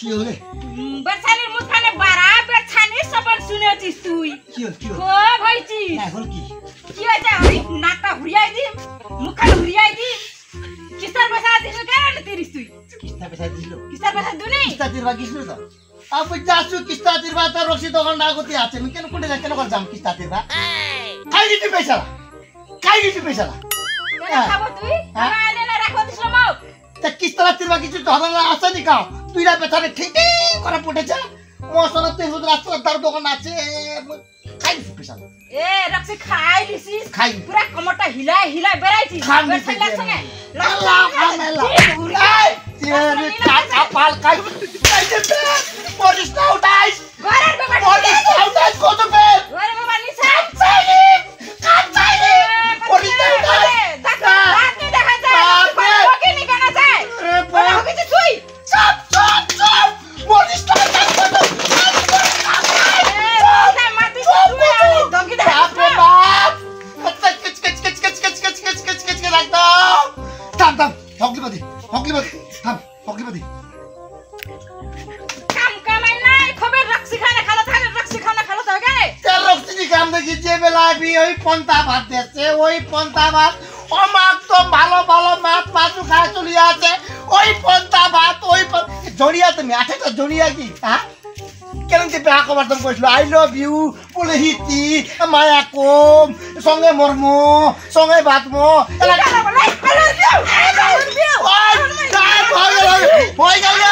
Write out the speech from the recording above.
কি হলে বেরছানির মুখখানে বাড়া বেরছানি সবন শুনেছিস তুই কি হল খুব হইছিস না হল কি হয়েছে ওই নাকটা ঘুরিয়াই দি মুখখানে ঘুরিয়াই দি কিস্তার পয়সা দিস কেন তিরিস তুই কিস্তা পয়সা দিল কিস্তার পয়সা দুনি কিস্তা দিবা কিসলো তো আপনি যাচ্ছ কিস্তা দিবা তো রসি দোকান না করতে আছে আমি কেন কোটে কেন করে যাম কিস্তা দিবা খাই দিতে পয়সা খাবো তুই আনে না রাখো দিস মাও তা কিস্তা দিবা কিছু তো হবে না আসে নি কাও তুই রা বেচারে ঠিক করে পড়েছে মশলা তুই হুদ রাস্তা তার দোকান আছে খাই দিতে পয়সা এ রাখছি খাই লিছিস খাই পুরা কমরটা হিলাই হিলাই বেরাইছিস খান বেরছানি লাগছে না আল্লাহ আল্লাহ এই তেরে কাকা পাল খাই খাই দে পরিস না উঠাইস ঘরের বাবা পরিস না উঠাইস কত বে ঘরের বাবা নিছে কাচাইনি পরিস না উঠাইস দাঁত দেখা যায় ওকে নি কেন যায় বড় হইছিস তুই চপ পরিস না উঠাইস কত জড়িয়া তুমি আছে তো জড়িয়া কি হ্যাঁ কেন যে বিয়া করবার কইছিল আই লাভ ইউ বলে হিতি মায়া কম সঙ্গে মরম সঙ্গে বাতমো হয়ে গেল